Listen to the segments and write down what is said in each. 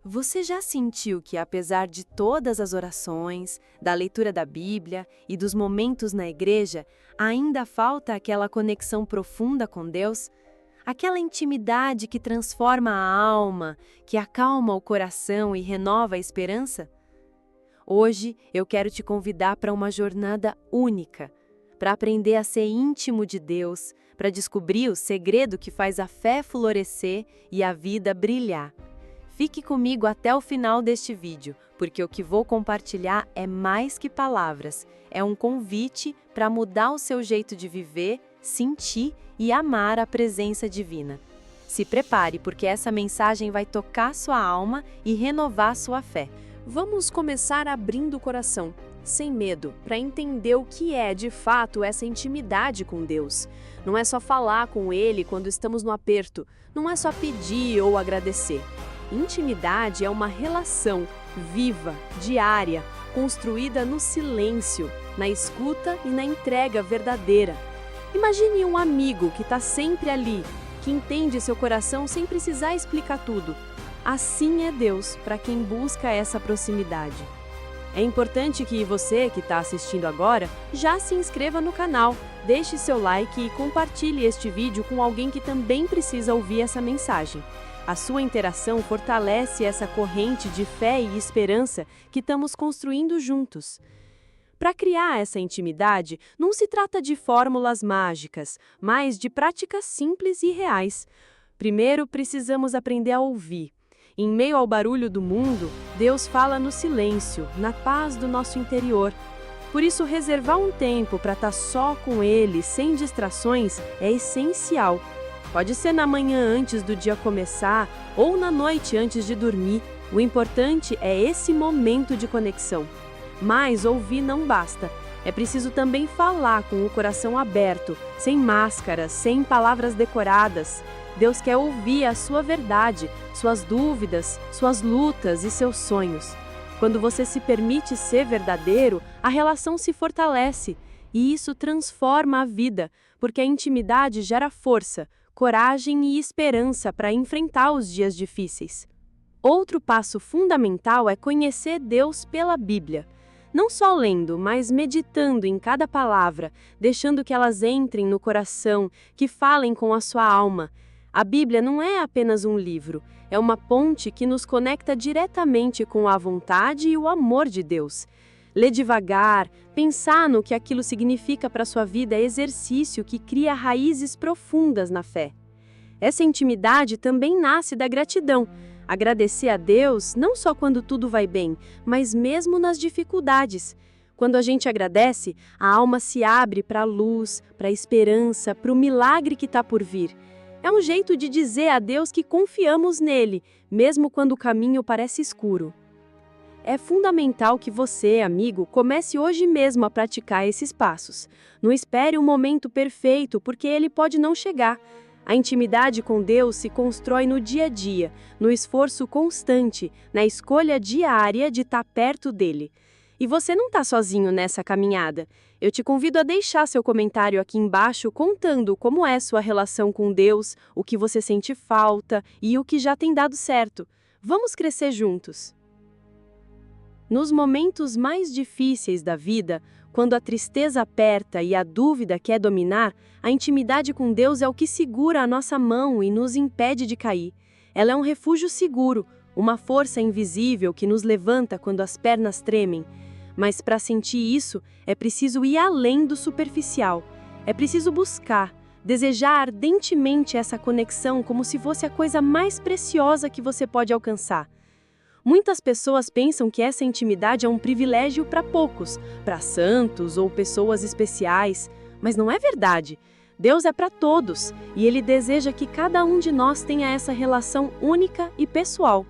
Você já sentiu que, apesar de todas as orações, da leitura da Bíblia e dos momentos na igreja, ainda falta aquela conexão profunda com Deus? Aquela intimidade que transforma a alma, que acalma o coração e renova a esperança? Hoje eu quero te convidar para uma jornada única, para aprender a ser íntimo de Deus, para descobrir o segredo que faz a fé florescer e a vida brilhar. Fique comigo até o final deste vídeo, porque o que vou compartilhar é mais que palavras, é um convite para mudar o seu jeito de viver, sentir e amar a presença divina. Se prepare, porque essa mensagem vai tocar sua alma e renovar sua fé. Vamos começar abrindo o coração, sem medo, para entender o que é de fato essa intimidade com Deus. Não é só falar com Ele quando estamos no aperto, não é só pedir ou agradecer. Intimidade é uma relação viva, diária, construída no silêncio, na escuta e na entrega verdadeira. Imagine um amigo que está sempre ali, que entende seu coração sem precisar explicar tudo. Assim é Deus para quem busca essa proximidade. É importante que você, que está assistindo agora, já se inscreva no canal, deixe seu like e compartilhe este vídeo com alguém que também precisa ouvir essa mensagem. A sua interação fortalece essa corrente de fé e esperança que estamos construindo juntos. Para criar essa intimidade, não se trata de fórmulas mágicas, mas de práticas simples e reais. Primeiro, precisamos aprender a ouvir. Em meio ao barulho do mundo, Deus fala no silêncio, na paz do nosso interior. Por isso, reservar um tempo para estar só com Ele, sem distrações, é essencial. Pode ser na manhã antes do dia começar ou na noite antes de dormir. O importante é esse momento de conexão. Mas ouvir não basta. É preciso também falar com o coração aberto, sem máscaras, sem palavras decoradas. Deus quer ouvir a sua verdade, suas dúvidas, suas lutas e seus sonhos. Quando você se permite ser verdadeiro, a relação se fortalece. E isso transforma a vida, porque a intimidade gera força, coragem e esperança para enfrentar os dias difíceis. Outro passo fundamental é conhecer Deus pela Bíblia. Não só lendo, mas meditando em cada palavra, deixando que elas entrem no coração, que falem com a sua alma. A Bíblia não é apenas um livro, é uma ponte que nos conecta diretamente com a vontade e o amor de Deus. Ler devagar, pensar no que aquilo significa para a sua vida é exercício que cria raízes profundas na fé. Essa intimidade também nasce da gratidão. Agradecer a Deus não só quando tudo vai bem, mas mesmo nas dificuldades. Quando a gente agradece, a alma se abre para a luz, para a esperança, para o milagre que está por vir. É um jeito de dizer a Deus que confiamos nele, mesmo quando o caminho parece escuro. É fundamental que você, amigo, comece hoje mesmo a praticar esses passos. Não espere um momento perfeito, porque ele pode não chegar. A intimidade com Deus se constrói no dia a dia, no esforço constante, na escolha diária de estar perto dele. E você não está sozinho nessa caminhada. Eu te convido a deixar seu comentário aqui embaixo contando como é sua relação com Deus, o que você sente falta e o que já tem dado certo. Vamos crescer juntos! Nos momentos mais difíceis da vida, quando a tristeza aperta e a dúvida quer dominar, a intimidade com Deus é o que segura a nossa mão e nos impede de cair. Ela é um refúgio seguro, uma força invisível que nos levanta quando as pernas tremem. Mas para sentir isso, é preciso ir além do superficial. É preciso buscar, desejar ardentemente essa conexão como se fosse a coisa mais preciosa que você pode alcançar. Muitas pessoas pensam que essa intimidade é um privilégio para poucos, para santos ou pessoas especiais, mas não é verdade. Deus é para todos, e Ele deseja que cada um de nós tenha essa relação única e pessoal.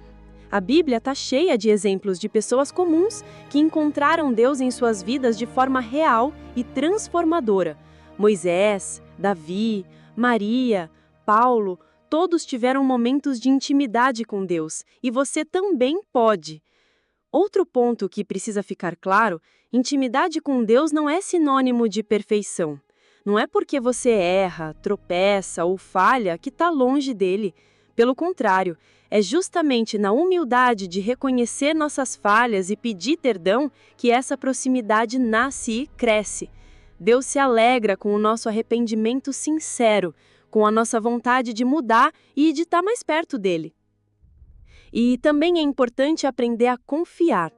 A Bíblia está cheia de exemplos de pessoas comuns que encontraram Deus em suas vidas de forma real e transformadora. Moisés, Davi, Maria, Paulo, todos tiveram momentos de intimidade com Deus, e você também pode. Outro ponto que precisa ficar claro: intimidade com Deus não é sinônimo de perfeição. Não é porque você erra, tropeça ou falha que está longe dele. Pelo contrário, É justamente na humildade de reconhecer nossas falhas e pedir perdão que essa proximidade nasce e cresce. Deus se alegra com o nosso arrependimento sincero, com a nossa vontade de mudar e de estar mais perto dele. E também é importante aprender a confiar.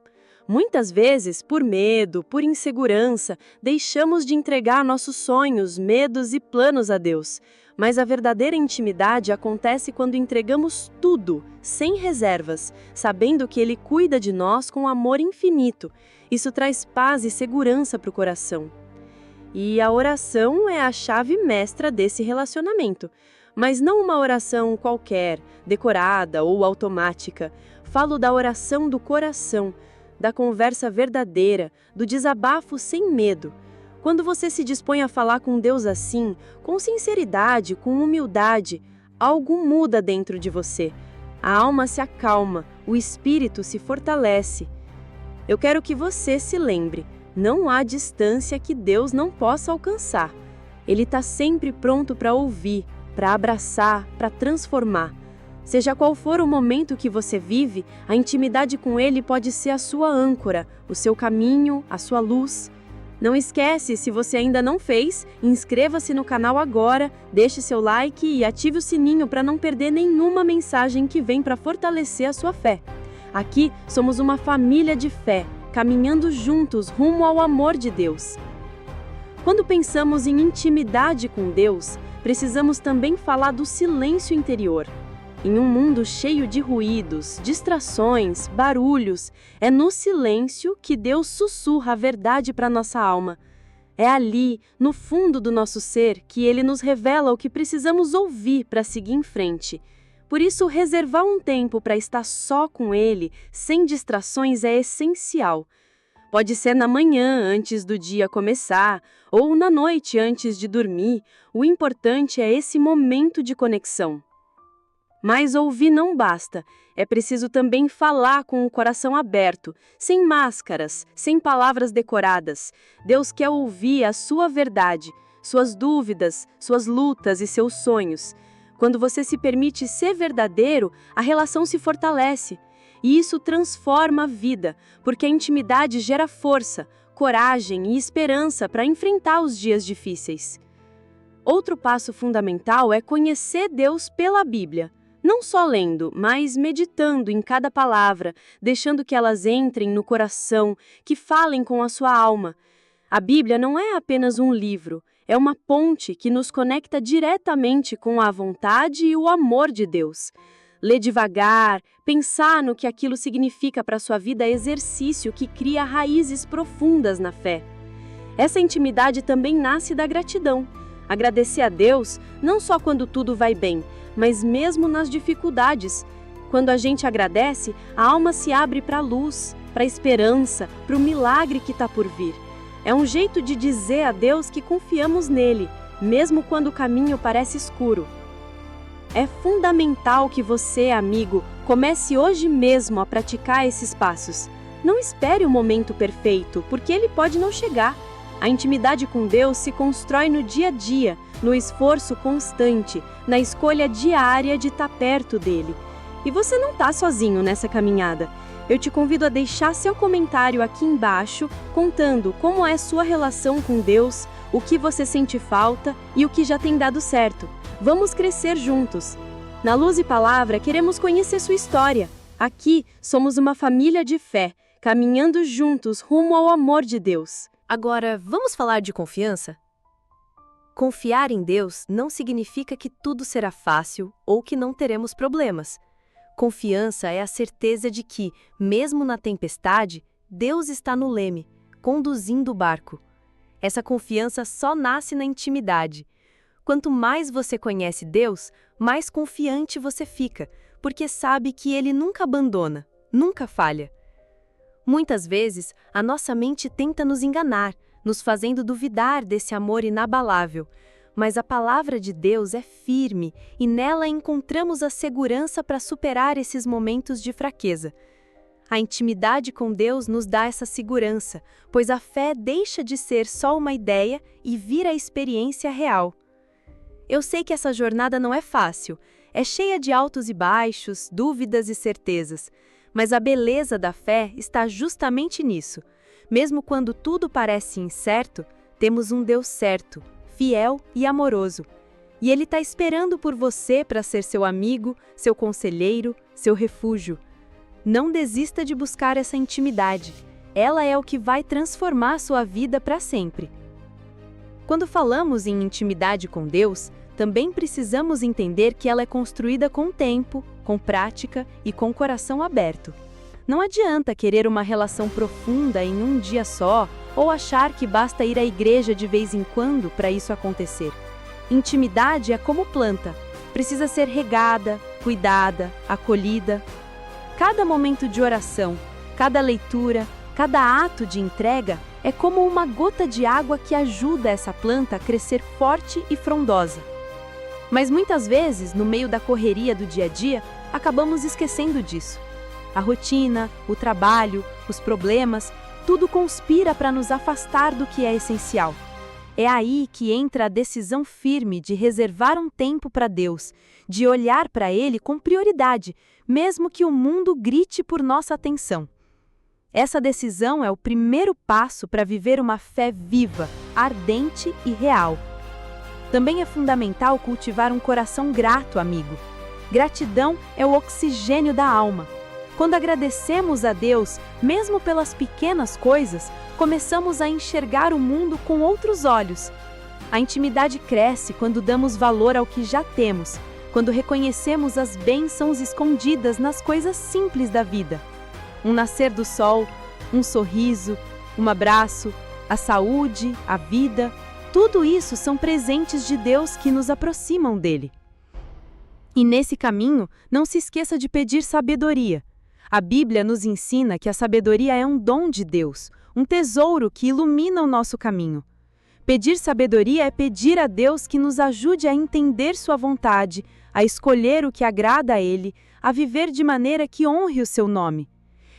Muitas vezes, por medo, por insegurança, deixamos de entregar nossos sonhos, medos e planos a Deus. Mas a verdadeira intimidade acontece quando entregamos tudo, sem reservas, sabendo que Ele cuida de nós com amor infinito. Isso traz paz e segurança para o coração. E a oração é a chave mestra desse relacionamento. Mas não uma oração qualquer, decorada ou automática. Falo da oração do coração, da conversa verdadeira, do desabafo sem medo. Quando você se dispõe a falar com Deus assim, com sinceridade, com humildade, algo muda dentro de você. A alma se acalma, o espírito se fortalece. Eu quero que você se lembre, não há distância que Deus não possa alcançar. Ele está sempre pronto para ouvir, para abraçar, para transformar. Seja qual for o momento que você vive, a intimidade com Ele pode ser a sua âncora, o seu caminho, a sua luz. Não esquece, se você ainda não fez, inscreva-se no canal agora, deixe seu like e ative o sininho para não perder nenhuma mensagem que vem para fortalecer a sua fé. Aqui somos uma família de fé, caminhando juntos rumo ao amor de Deus. Quando pensamos em intimidade com Deus, precisamos também falar do silêncio interior. Em um mundo cheio de ruídos, distrações, barulhos, é no silêncio que Deus sussurra a verdade para nossa alma. É ali, no fundo do nosso ser, que Ele nos revela o que precisamos ouvir para seguir em frente. Por isso, reservar um tempo para estar só com Ele, sem distrações, é essencial. Pode ser na manhã, antes do dia começar, ou na noite, antes de dormir. O importante é esse momento de conexão. Mas ouvir não basta, é preciso também falar com o coração aberto, sem máscaras, sem palavras decoradas. Deus quer ouvir a sua verdade, suas dúvidas, suas lutas e seus sonhos. Quando você se permite ser verdadeiro, a relação se fortalece. E isso transforma a vida, porque a intimidade gera força, coragem e esperança para enfrentar os dias difíceis. Outro passo fundamental é conhecer Deus pela Bíblia. Não só lendo, mas meditando em cada palavra, deixando que elas entrem no coração, que falem com a sua alma. A Bíblia não é apenas um livro, é uma ponte que nos conecta diretamente com a vontade e o amor de Deus. Ler devagar, pensar no que aquilo significa para a sua vida é exercício que cria raízes profundas na fé. Essa intimidade também nasce da gratidão. Agradecer a Deus não só quando tudo vai bem, mas mesmo nas dificuldades. Quando a gente agradece, a alma se abre para a luz, para a esperança, para o milagre que está por vir. É um jeito de dizer a Deus que confiamos nele, mesmo quando o caminho parece escuro. É fundamental que você, amigo, comece hoje mesmo a praticar esses passos. Não espere o momento perfeito, porque ele pode não chegar. A intimidade com Deus se constrói no dia a dia, no esforço constante, na escolha diária de estar perto dele. E você não está sozinho nessa caminhada. Eu te convido a deixar seu comentário aqui embaixo, contando como é sua relação com Deus, o que você sente falta e o que já tem dado certo. Vamos crescer juntos. Na Luz e Palavra, queremos conhecer sua história. Aqui, somos uma família de fé, caminhando juntos rumo ao amor de Deus. Agora, vamos falar de confiança? Confiar em Deus não significa que tudo será fácil ou que não teremos problemas. Confiança é a certeza de que, mesmo na tempestade, Deus está no leme, conduzindo o barco. Essa confiança só nasce na intimidade. Quanto mais você conhece Deus, mais confiante você fica, porque sabe que Ele nunca abandona, nunca falha. Muitas vezes, a nossa mente tenta nos enganar, nos fazendo duvidar desse amor inabalável. Mas a palavra de Deus é firme e nela encontramos a segurança para superar esses momentos de fraqueza. A intimidade com Deus nos dá essa segurança, pois a fé deixa de ser só uma ideia e vira a experiência real. Eu sei que essa jornada não é fácil. É cheia de altos e baixos, dúvidas e certezas. Mas a beleza da fé está justamente nisso. Mesmo quando tudo parece incerto, temos um Deus certo, fiel e amoroso. E Ele está esperando por você para ser seu amigo, seu conselheiro, seu refúgio. Não desista de buscar essa intimidade. Ela é o que vai transformar sua vida para sempre. Quando falamos em intimidade com Deus, também precisamos entender que ela é construída com tempo, com prática e com coração aberto. Não adianta querer uma relação profunda em um dia só ou achar que basta ir à igreja de vez em quando para isso acontecer. Intimidade é como planta, precisa ser regada, cuidada, acolhida. Cada momento de oração, cada leitura, cada ato de entrega é como uma gota de água que ajuda essa planta a crescer forte e frondosa. Mas muitas vezes, no meio da correria do dia a dia, acabamos esquecendo disso. A rotina, o trabalho, os problemas, tudo conspira para nos afastar do que é essencial. É aí que entra a decisão firme de reservar um tempo para Deus, de olhar para Ele com prioridade, mesmo que o mundo grite por nossa atenção. Essa decisão é o primeiro passo para viver uma fé viva, ardente e real. Também é fundamental cultivar um coração grato, amigo. Gratidão é o oxigênio da alma. Quando agradecemos a Deus, mesmo pelas pequenas coisas, começamos a enxergar o mundo com outros olhos. A intimidade cresce quando damos valor ao que já temos, quando reconhecemos as bênçãos escondidas nas coisas simples da vida. Um nascer do sol, um sorriso, um abraço, a saúde, a vida, tudo isso são presentes de Deus que nos aproximam dele. E nesse caminho, não se esqueça de pedir sabedoria. A Bíblia nos ensina que a sabedoria é um dom de Deus, um tesouro que ilumina o nosso caminho. Pedir sabedoria é pedir a Deus que nos ajude a entender sua vontade, a escolher o que agrada a Ele, a viver de maneira que honre o seu nome.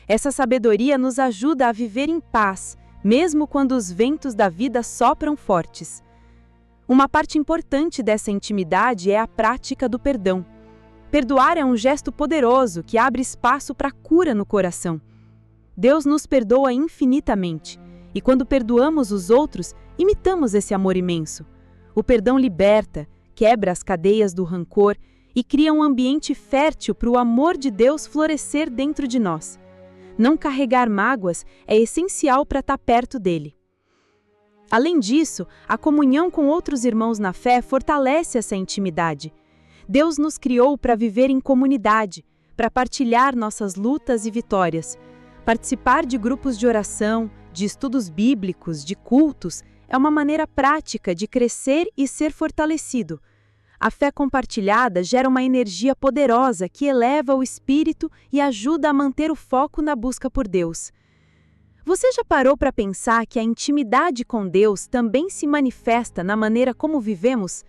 Essa sabedoria nos ajuda a viver em paz, mesmo quando os ventos da vida sopram fortes. Uma parte importante dessa intimidade é a prática do perdão. Perdoar é um gesto poderoso que abre espaço para cura no coração. Deus nos perdoa infinitamente, e quando perdoamos os outros, imitamos esse amor imenso. O perdão liberta, quebra as cadeias do rancor e cria um ambiente fértil para o amor de Deus florescer dentro de nós. Não carregar mágoas é essencial para estar perto dele. Além disso, a comunhão com outros irmãos na fé fortalece essa intimidade. Deus nos criou para viver em comunidade, para partilhar nossas lutas e vitórias. Participar de grupos de oração, de estudos bíblicos, de cultos, é uma maneira prática de crescer e ser fortalecido. A fé compartilhada gera uma energia poderosa que eleva o espírito e ajuda a manter o foco na busca por Deus. Você já parou para pensar que a intimidade com Deus também se manifesta na maneira como vivemos?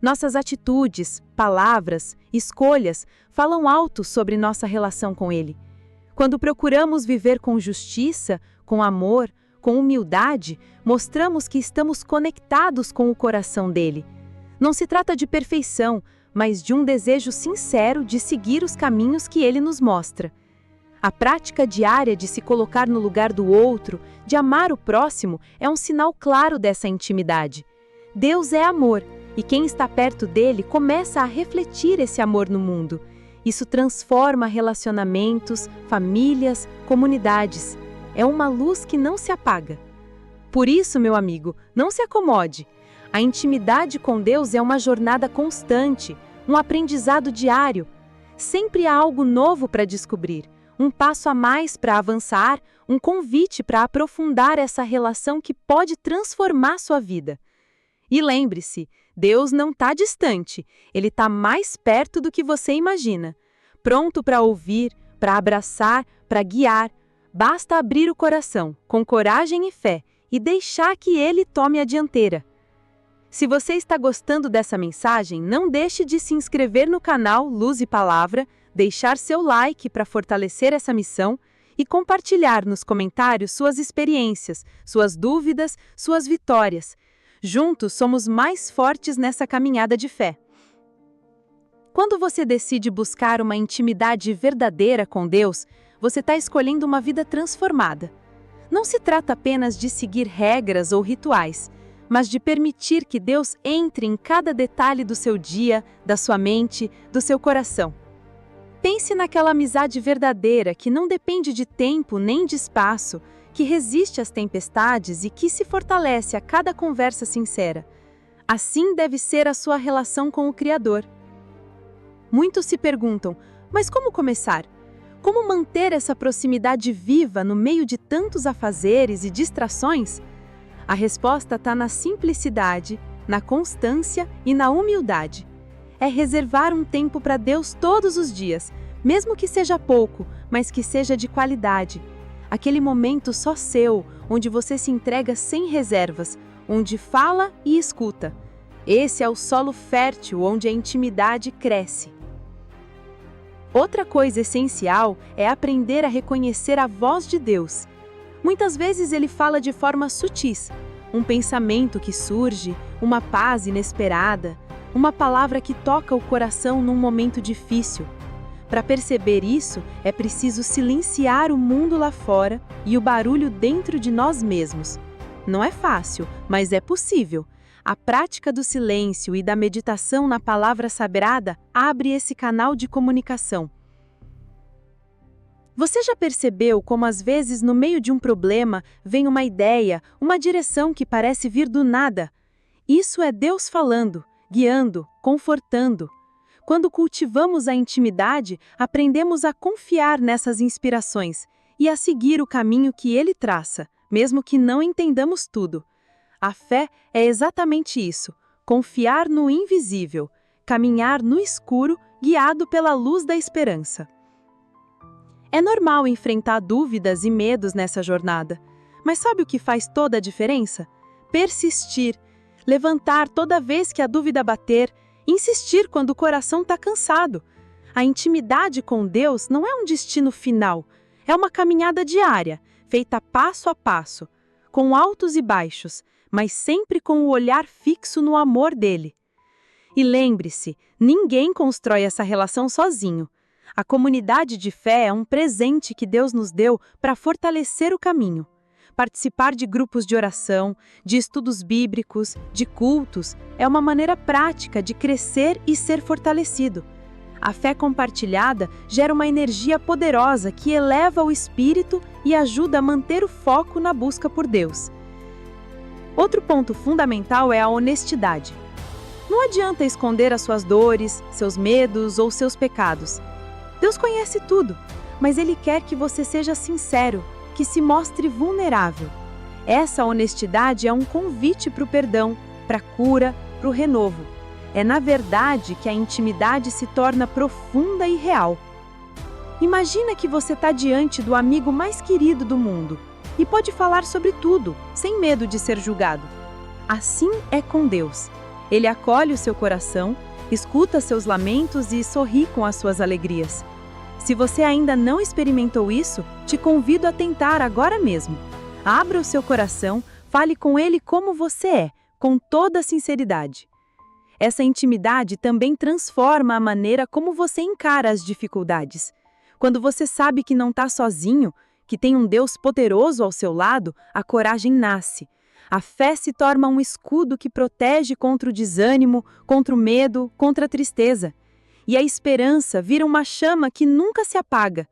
Nossas atitudes, palavras, escolhas falam alto sobre nossa relação com Ele. Quando procuramos viver com justiça, com amor, com humildade, mostramos que estamos conectados com o coração dele. Não se trata de perfeição, mas de um desejo sincero de seguir os caminhos que ele nos mostra. A prática diária de se colocar no lugar do outro, de amar o próximo, é um sinal claro dessa intimidade. Deus é amor, e quem está perto dele começa a refletir esse amor no mundo. Isso transforma relacionamentos, famílias, comunidades. É uma luz que não se apaga. Por isso, meu amigo, não se acomode. A intimidade com Deus é uma jornada constante, um aprendizado diário. Sempre há algo novo para descobrir, um passo a mais para avançar, um convite para aprofundar essa relação que pode transformar sua vida. E lembre-se, Deus não está distante, Ele está mais perto do que você imagina. Pronto para ouvir, para abraçar, para guiar. Basta abrir o coração, com coragem e fé, e deixar que Ele tome a dianteira. Se você está gostando dessa mensagem, não deixe de se inscrever no canal Luz e Palavra, deixar seu like para fortalecer essa missão e compartilhar nos comentários suas experiências, suas dúvidas, suas vitórias. Juntos somos mais fortes nessa caminhada de fé. Quando você decide buscar uma intimidade verdadeira com Deus, você está escolhendo uma vida transformada. Não se trata apenas de seguir regras ou rituais, mas de permitir que Deus entre em cada detalhe do seu dia, da sua mente, do seu coração. Pense naquela amizade verdadeira que não depende de tempo nem de espaço, que resiste às tempestades e que se fortalece a cada conversa sincera. Assim deve ser a sua relação com o Criador. Muitos se perguntam, mas como começar? Como manter essa proximidade viva no meio de tantos afazeres e distrações? A resposta está na simplicidade, na constância e na humildade. É reservar um tempo para Deus todos os dias, mesmo que seja pouco, mas que seja de qualidade. Aquele momento só seu, onde você se entrega sem reservas, onde fala e escuta. Esse é o solo fértil onde a intimidade cresce. Outra coisa essencial é aprender a reconhecer a voz de Deus. Muitas vezes ele fala de forma sutis, um pensamento que surge, uma paz inesperada, uma palavra que toca o coração num momento difícil. Para perceber isso, é preciso silenciar o mundo lá fora e o barulho dentro de nós mesmos. Não é fácil, mas é possível. A prática do silêncio e da meditação na palavra sagrada abre esse canal de comunicação. Você já percebeu como às vezes no meio de um problema vem uma ideia, uma direção que parece vir do nada? Isso é Deus falando, guiando, confortando. Quando cultivamos a intimidade, aprendemos a confiar nessas inspirações e a seguir o caminho que Ele traça, mesmo que não entendamos tudo. A fé é exatamente isso, confiar no invisível, caminhar no escuro, guiado pela luz da esperança. É normal enfrentar dúvidas e medos nessa jornada, mas sabe o que faz toda a diferença? Persistir, levantar toda vez que a dúvida bater, insistir quando o coração está cansado. A intimidade com Deus não é um destino final, é uma caminhada diária, feita passo a passo, com altos e baixos, mas sempre com o olhar fixo no amor dele. E lembre-se, ninguém constrói essa relação sozinho. A comunidade de fé é um presente que Deus nos deu para fortalecer o caminho. Participar de grupos de oração, de estudos bíblicos, de cultos, é uma maneira prática de crescer e ser fortalecido. A fé compartilhada gera uma energia poderosa que eleva o espírito e ajuda a manter o foco na busca por Deus. Outro ponto fundamental é a honestidade. Não adianta esconder as suas dores, seus medos ou seus pecados. Deus conhece tudo, mas Ele quer que você seja sincero, que se mostre vulnerável. Essa honestidade é um convite para o perdão, para a cura, para o renovo. É na verdade que a intimidade se torna profunda e real. Imagina que você está diante do amigo mais querido do mundo e pode falar sobre tudo, sem medo de ser julgado. Assim é com Deus. Ele acolhe o seu coração, escuta seus lamentos e sorri com as suas alegrias. Se você ainda não experimentou isso, te convido a tentar agora mesmo. Abra o seu coração, fale com ele como você é, com toda a sinceridade. Essa intimidade também transforma a maneira como você encara as dificuldades. Quando você sabe que não está sozinho, que tem um Deus poderoso ao seu lado, a coragem nasce. A fé se torna um escudo que protege contra o desânimo, contra o medo, contra a tristeza. E a esperança vira uma chama que nunca se apaga.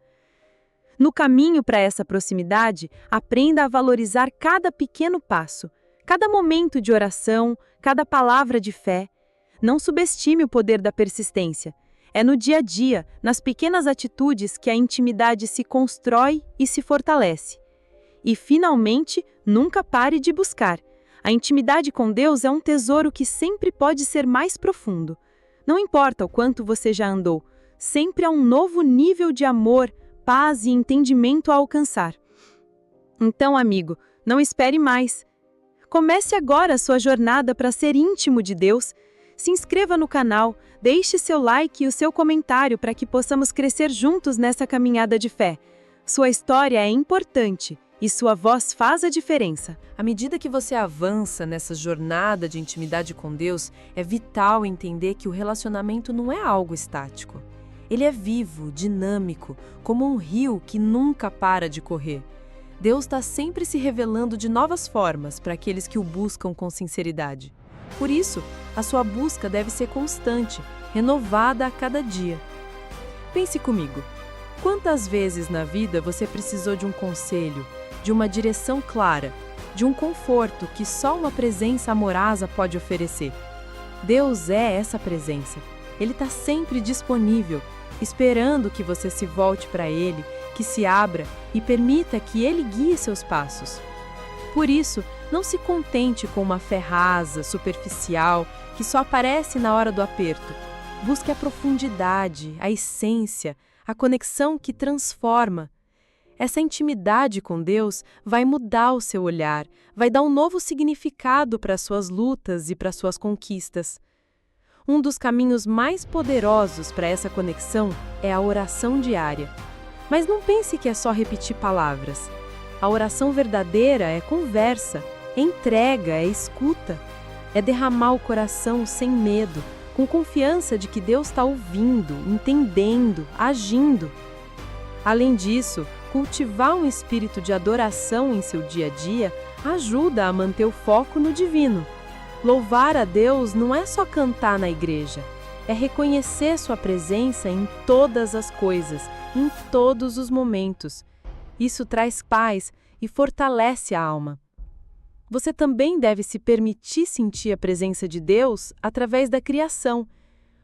No caminho para essa proximidade, aprenda a valorizar cada pequeno passo, cada momento de oração, cada palavra de fé. Não subestime o poder da persistência. É no dia a dia, nas pequenas atitudes, que a intimidade se constrói e se fortalece. E, finalmente, nunca pare de buscar. A intimidade com Deus é um tesouro que sempre pode ser mais profundo. Não importa o quanto você já andou, sempre há um novo nível de amor, paz e entendimento a alcançar. Então, amigo, não espere mais. Comece agora a sua jornada para ser íntimo de Deus. Se inscreva no canal, deixe seu like e o seu comentário para que possamos crescer juntos nessa caminhada de fé. Sua história é importante e sua voz faz a diferença. À medida que você avança nessa jornada de intimidade com Deus, é vital entender que o relacionamento não é algo estático. Ele é vivo, dinâmico, como um rio que nunca para de correr. Deus está sempre se revelando de novas formas para aqueles que o buscam com sinceridade. Por isso, a sua busca deve ser constante, renovada a cada dia. Pense comigo, quantas vezes na vida você precisou de um conselho, de uma direção clara, de um conforto que só uma presença amorosa pode oferecer? Deus é essa presença. Ele está sempre disponível, esperando que você se volte para Ele, que se abra e permita que Ele guie seus passos. Por isso, não se contente com uma fé rasa, superficial, que só aparece na hora do aperto. Busque a profundidade, a essência, a conexão que transforma. Essa intimidade com Deus vai mudar o seu olhar, vai dar um novo significado para as suas lutas e para as suas conquistas. Um dos caminhos mais poderosos para essa conexão é a oração diária. Mas não pense que é só repetir palavras. A oração verdadeira é conversa, é entrega, é escuta. É derramar o coração sem medo, com confiança de que Deus está ouvindo, entendendo, agindo. Além disso, cultivar um espírito de adoração em seu dia a dia ajuda a manter o foco no divino. Louvar a Deus não é só cantar na igreja, é reconhecer sua presença em todas as coisas, em todos os momentos. Isso traz paz e fortalece a alma. Você também deve se permitir sentir a presença de Deus através da criação.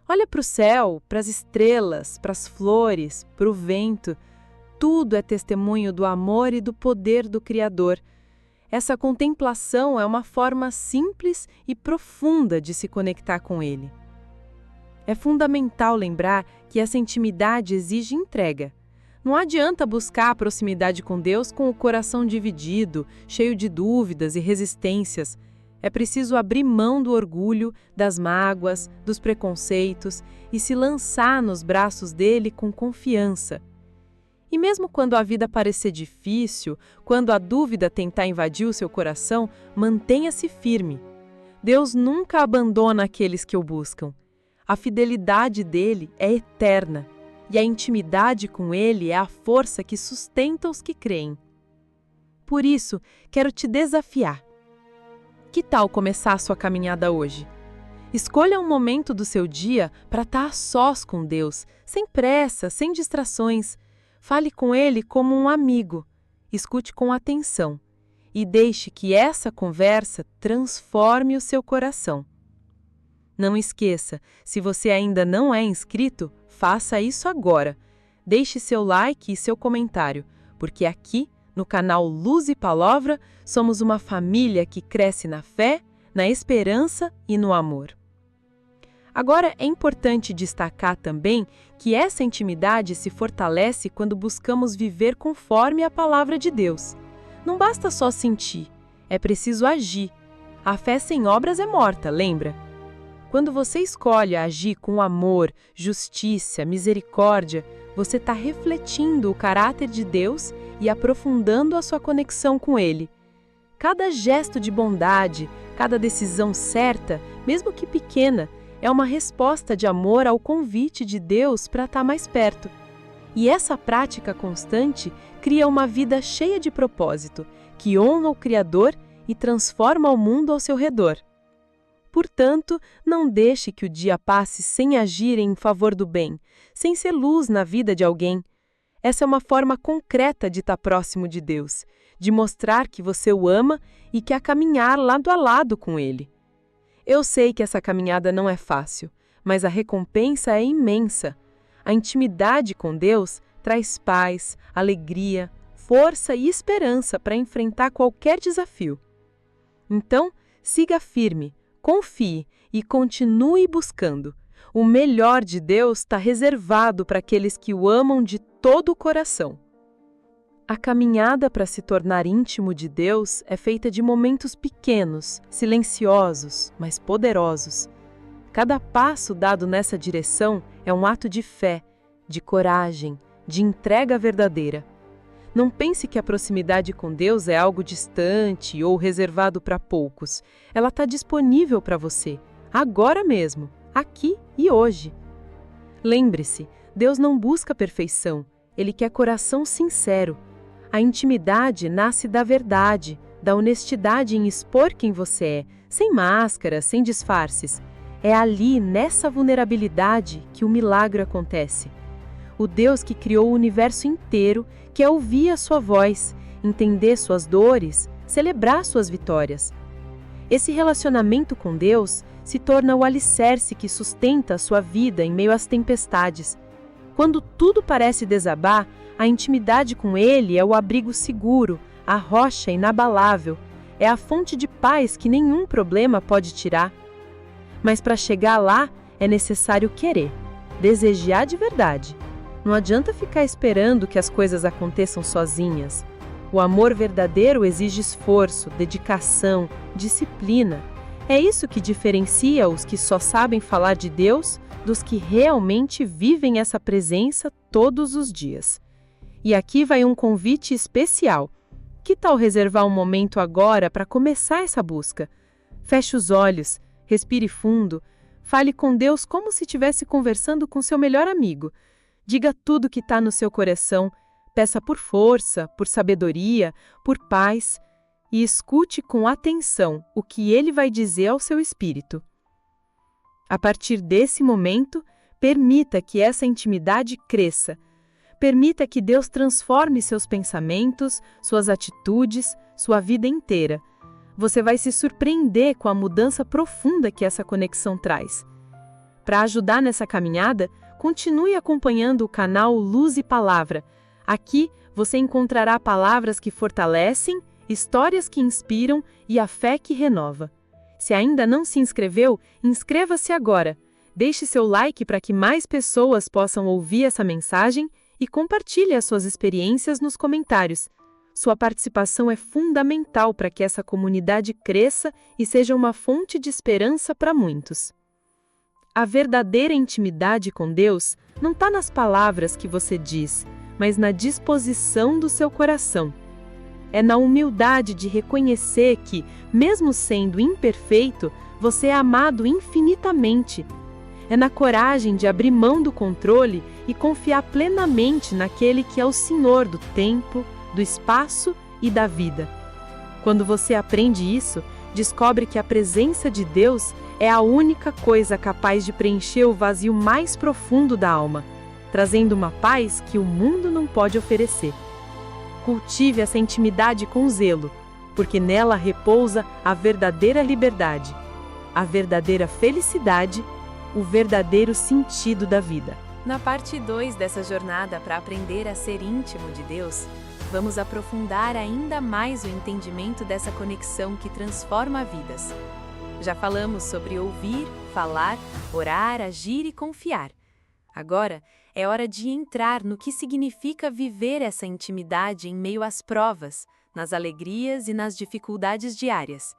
Olha para o céu, para as estrelas, para as flores, para o vento. Tudo é testemunho do amor e do poder do Criador. Essa contemplação é uma forma simples e profunda de se conectar com Ele. É fundamental lembrar que essa intimidade exige entrega. Não adianta buscar a proximidade com Deus com o coração dividido, cheio de dúvidas e resistências. É preciso abrir mão do orgulho, das mágoas, dos preconceitos e se lançar nos braços dele com confiança. E mesmo quando a vida parecer difícil, quando a dúvida tentar invadir o seu coração, mantenha-se firme. Deus nunca abandona aqueles que o buscam. A fidelidade dele é eterna, e a intimidade com ele é a força que sustenta os que creem. Por isso, quero te desafiar. Que tal começar a sua caminhada hoje? Escolha um momento do seu dia para estar a sós com Deus, sem pressa, sem distrações. Fale com Ele como um amigo, escute com atenção e deixe que essa conversa transforme o seu coração. Não esqueça, se você ainda não é inscrito, faça isso agora. Deixe seu like e seu comentário, porque aqui, no canal Luz e Palavra, somos uma família que cresce na fé, na esperança e no amor. Agora, é importante destacar também que essa intimidade se fortalece quando buscamos viver conforme a palavra de Deus. Não basta só sentir, é preciso agir. A fé sem obras é morta, lembra? Quando você escolhe agir com amor, justiça, misericórdia, você está refletindo o caráter de Deus e aprofundando a sua conexão com Ele. Cada gesto de bondade, cada decisão certa, mesmo que pequena, é uma resposta de amor ao convite de Deus para estar mais perto. E essa prática constante cria uma vida cheia de propósito, que honra o Criador e transforma o mundo ao seu redor. Portanto, não deixe que o dia passe sem agir em favor do bem, sem ser luz na vida de alguém. Essa é uma forma concreta de estar próximo de Deus, de mostrar que você o ama e quer caminhar lado a lado com Ele. Eu sei que essa caminhada não é fácil, mas a recompensa é imensa. A intimidade com Deus traz paz, alegria, força e esperança para enfrentar qualquer desafio. Então, siga firme. Confie e continue buscando. O melhor de Deus está reservado para aqueles que o amam de todo o coração. A caminhada para se tornar íntimo de Deus é feita de momentos pequenos, silenciosos, mas poderosos. Cada passo dado nessa direção é um ato de fé, de coragem, de entrega verdadeira. Não pense que a proximidade com Deus é algo distante ou reservado para poucos. Ela está disponível para você, agora mesmo, aqui e hoje. Lembre-se, Deus não busca perfeição, Ele quer coração sincero. A intimidade nasce da verdade, da honestidade em expor quem você é, sem máscaras, sem disfarces. É ali, nessa vulnerabilidade, que o milagre acontece. O Deus que criou o universo inteiro quer ouvir a sua voz, entender suas dores, celebrar suas vitórias. Esse relacionamento com Deus se torna o alicerce que sustenta a sua vida em meio às tempestades. Quando tudo parece desabar, a intimidade com Ele é o abrigo seguro, a rocha inabalável, é a fonte de paz que nenhum problema pode tirar. Mas para chegar lá, é necessário querer, desejar de verdade. Não adianta ficar esperando que as coisas aconteçam sozinhas. O amor verdadeiro exige esforço, dedicação, disciplina. É isso que diferencia os que só sabem falar de Deus dos que realmente vivem essa presença todos os dias. E aqui vai um convite especial. Que tal reservar um momento agora para começar essa busca? Feche os olhos, respire fundo, fale com Deus como se estivesse conversando com seu melhor amigo. Diga tudo que está no seu coração, peça por força, por sabedoria, por paz e escute com atenção o que Ele vai dizer ao seu espírito. A partir desse momento, permita que essa intimidade cresça. Permita que Deus transforme seus pensamentos, suas atitudes, sua vida inteira. Você vai se surpreender com a mudança profunda que essa conexão traz. Para ajudar nessa caminhada, continue acompanhando o canal Luz e Palavra. Aqui você encontrará palavras que fortalecem, histórias que inspiram e a fé que renova. Se ainda não se inscreveu, inscreva-se agora. Deixe seu like para que mais pessoas possam ouvir essa mensagem e compartilhe as suas experiências nos comentários. Sua participação é fundamental para que essa comunidade cresça e seja uma fonte de esperança para muitos. A verdadeira intimidade com Deus não está nas palavras que você diz, mas na disposição do seu coração. É na humildade de reconhecer que, mesmo sendo imperfeito, você é amado infinitamente. É na coragem de abrir mão do controle e confiar plenamente naquele que é o Senhor do tempo, do espaço e da vida. Quando você aprende isso, descobre que a presença de Deus é a única coisa capaz de preencher o vazio mais profundo da alma, trazendo uma paz que o mundo não pode oferecer. Cultive essa intimidade com zelo, porque nela repousa a verdadeira liberdade, a verdadeira felicidade, o verdadeiro sentido da vida. Na parte 2 dessa jornada para aprender a ser íntimo de Deus, vamos aprofundar ainda mais o entendimento dessa conexão que transforma vidas. Já falamos sobre ouvir, falar, orar, agir e confiar. Agora é hora de entrar no que significa viver essa intimidade em meio às provas, nas alegrias e nas dificuldades diárias.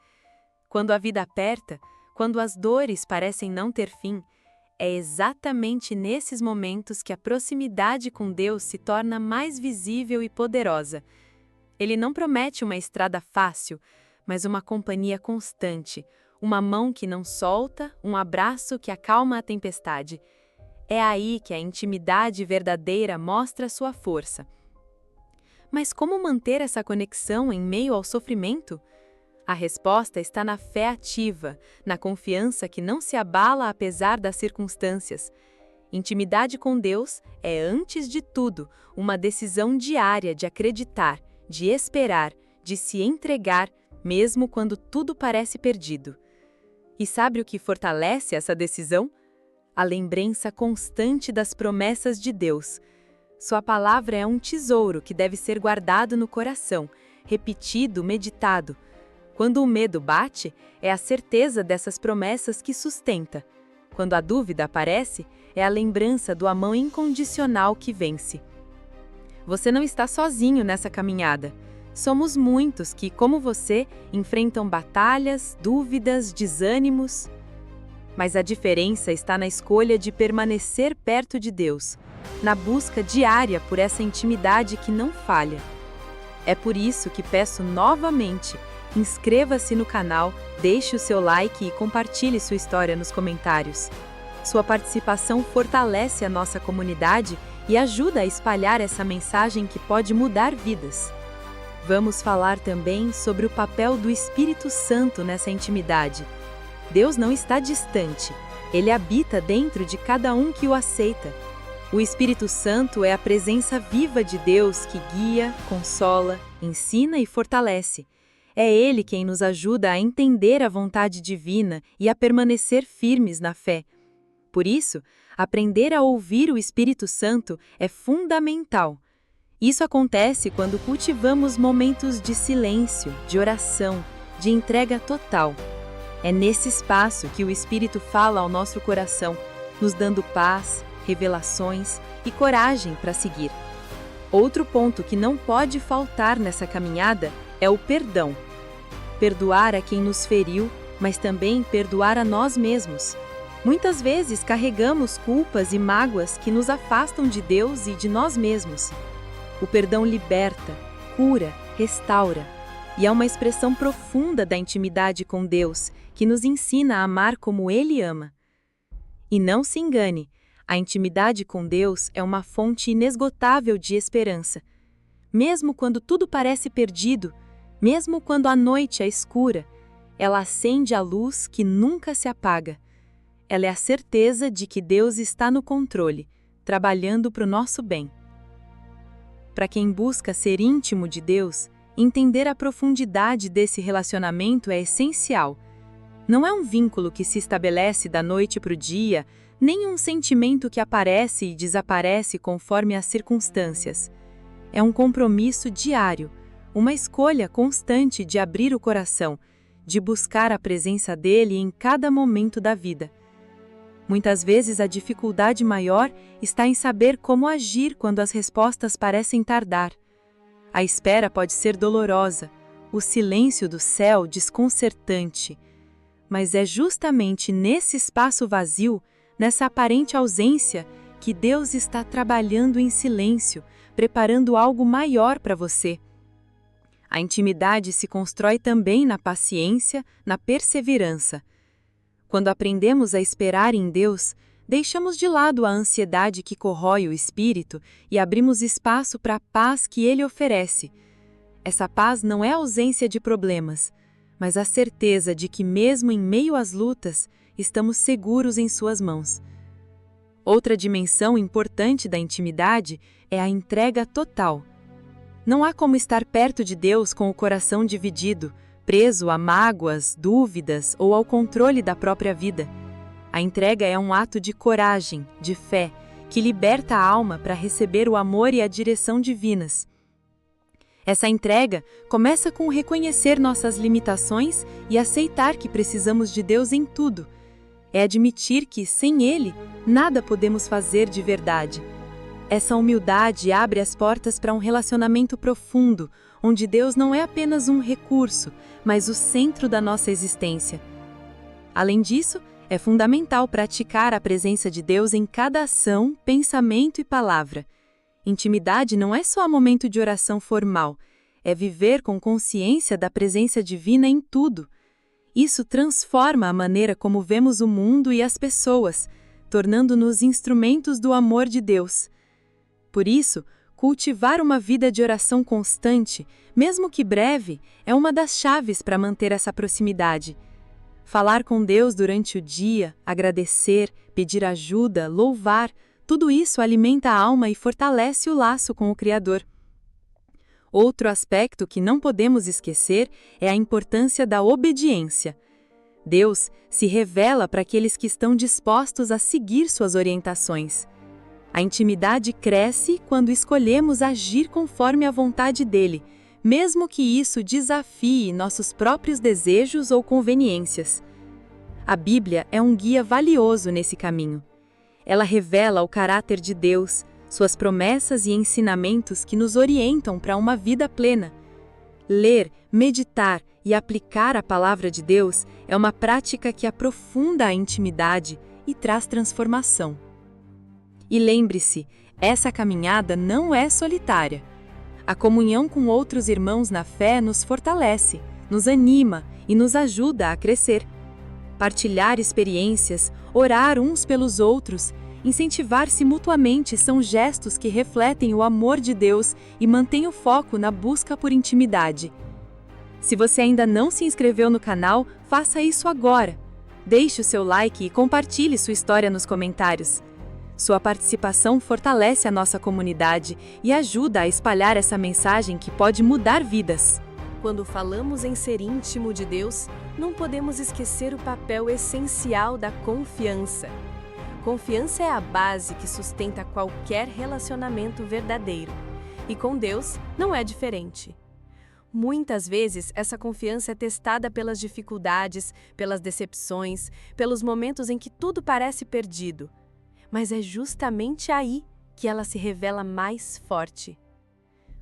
Quando a vida aperta, quando as dores parecem não ter fim, é exatamente nesses momentos que a proximidade com Deus se torna mais visível e poderosa. Ele não promete uma estrada fácil, mas uma companhia constante, uma mão que não solta, um abraço que acalma a tempestade. É aí que a intimidade verdadeira mostra sua força. Mas como manter essa conexão em meio ao sofrimento? A resposta está na fé ativa, na confiança que não se abala apesar das circunstâncias. Intimidade com Deus é, antes de tudo, uma decisão diária de acreditar, de esperar, de se entregar, mesmo quando tudo parece perdido. E sabe o que fortalece essa decisão? A lembrança constante das promessas de Deus. Sua palavra é um tesouro que deve ser guardado no coração, repetido, meditado. Quando o medo bate, é a certeza dessas promessas que sustenta. Quando a dúvida aparece, é a lembrança do amor incondicional que vence. Você não está sozinho nessa caminhada. Somos muitos que, como você, enfrentam batalhas, dúvidas, desânimos. Mas a diferença está na escolha de permanecer perto de Deus, na busca diária por essa intimidade que não falha. É por isso que peço novamente, inscreva-se no canal, deixe o seu like e compartilhe sua história nos comentários. Sua participação fortalece a nossa comunidade e ajuda a espalhar essa mensagem que pode mudar vidas. Vamos falar também sobre o papel do Espírito Santo nessa intimidade. Deus não está distante, ele habita dentro de cada um que o aceita. O Espírito Santo é a presença viva de Deus que guia, consola, ensina e fortalece. É Ele quem nos ajuda a entender a vontade divina e a permanecer firmes na fé. Por isso, aprender a ouvir o Espírito Santo é fundamental. Isso acontece quando cultivamos momentos de silêncio, de oração, de entrega total. É nesse espaço que o Espírito fala ao nosso coração, nos dando paz, revelações e coragem para seguir. Outro ponto que não pode faltar nessa caminhada é o perdão. Perdoar a quem nos feriu, mas também perdoar a nós mesmos. Muitas vezes carregamos culpas e mágoas que nos afastam de Deus e de nós mesmos. O perdão liberta, cura, restaura. E é uma expressão profunda da intimidade com Deus, que nos ensina a amar como Ele ama. E não se engane, a intimidade com Deus é uma fonte inesgotável de esperança. Mesmo quando tudo parece perdido, mesmo quando a noite é escura, ela acende a luz que nunca se apaga. Ela é a certeza de que Deus está no controle, trabalhando para o nosso bem. Para quem busca ser íntimo de Deus, entender a profundidade desse relacionamento é essencial. Não é um vínculo que se estabelece da noite para o dia, nem um sentimento que aparece e desaparece conforme as circunstâncias. É um compromisso diário, uma escolha constante de abrir o coração, de buscar a presença dele em cada momento da vida. Muitas vezes a dificuldade maior está em saber como agir quando as respostas parecem tardar. A espera pode ser dolorosa, o silêncio do céu desconcertante. Mas é justamente nesse espaço vazio, nessa aparente ausência, que Deus está trabalhando em silêncio, preparando algo maior para você. A intimidade se constrói também na paciência, na perseverança. Quando aprendemos a esperar em Deus, deixamos de lado a ansiedade que corrói o espírito e abrimos espaço para a paz que Ele oferece. Essa paz não é a ausência de problemas, mas a certeza de que mesmo em meio às lutas, estamos seguros em Suas mãos. Outra dimensão importante da intimidade é a entrega total. Não há como estar perto de Deus com o coração dividido, preso a mágoas, dúvidas ou ao controle da própria vida. A entrega é um ato de coragem, de fé, que liberta a alma para receber o amor e a direção divinas. Essa entrega começa com reconhecer nossas limitações e aceitar que precisamos de Deus em tudo. É admitir que, sem Ele, nada podemos fazer de verdade. Essa humildade abre as portas para um relacionamento profundo, onde Deus não é apenas um recurso, mas o centro da nossa existência. Além disso, é fundamental praticar a presença de Deus em cada ação, pensamento e palavra. Intimidade não é só momento de oração formal, é viver com consciência da presença divina em tudo. Isso transforma a maneira como vemos o mundo e as pessoas, tornando-nos instrumentos do amor de Deus. Por isso, cultivar uma vida de oração constante, mesmo que breve, é uma das chaves para manter essa proximidade. Falar com Deus durante o dia, agradecer, pedir ajuda, louvar, tudo isso alimenta a alma e fortalece o laço com o Criador. Outro aspecto que não podemos esquecer é a importância da obediência. Deus se revela para aqueles que estão dispostos a seguir suas orientações. A intimidade cresce quando escolhemos agir conforme a vontade dele, mesmo que isso desafie nossos próprios desejos ou conveniências. A Bíblia é um guia valioso nesse caminho. Ela revela o caráter de Deus, suas promessas e ensinamentos que nos orientam para uma vida plena. Ler, meditar e aplicar a palavra de Deus é uma prática que aprofunda a intimidade e traz transformação. E lembre-se, essa caminhada não é solitária. A comunhão com outros irmãos na fé nos fortalece, nos anima e nos ajuda a crescer. Partilhar experiências, orar uns pelos outros, incentivar-se mutuamente são gestos que refletem o amor de Deus e mantêm o foco na busca por intimidade. Se você ainda não se inscreveu no canal, faça isso agora. Deixe o seu like e compartilhe sua história nos comentários. Sua participação fortalece a nossa comunidade e ajuda a espalhar essa mensagem que pode mudar vidas. Quando falamos em ser íntimo de Deus, não podemos esquecer o papel essencial da confiança. Confiança é a base que sustenta qualquer relacionamento verdadeiro. E com Deus não é diferente. Muitas vezes, essa confiança é testada pelas dificuldades, pelas decepções, pelos momentos em que tudo parece perdido. Mas é justamente aí que ela se revela mais forte.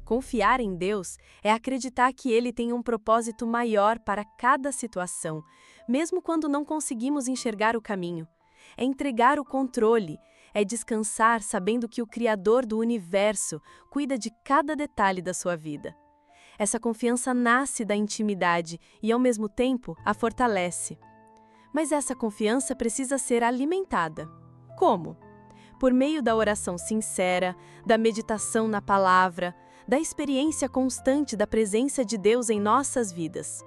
Confiar em Deus é acreditar que Ele tem um propósito maior para cada situação, mesmo quando não conseguimos enxergar o caminho. É entregar o controle, é descansar sabendo que o Criador do universo cuida de cada detalhe da sua vida. Essa confiança nasce da intimidade e, ao mesmo tempo, a fortalece. Mas essa confiança precisa ser alimentada. Como? Por meio da oração sincera, da meditação na palavra, da experiência constante da presença de Deus em nossas vidas.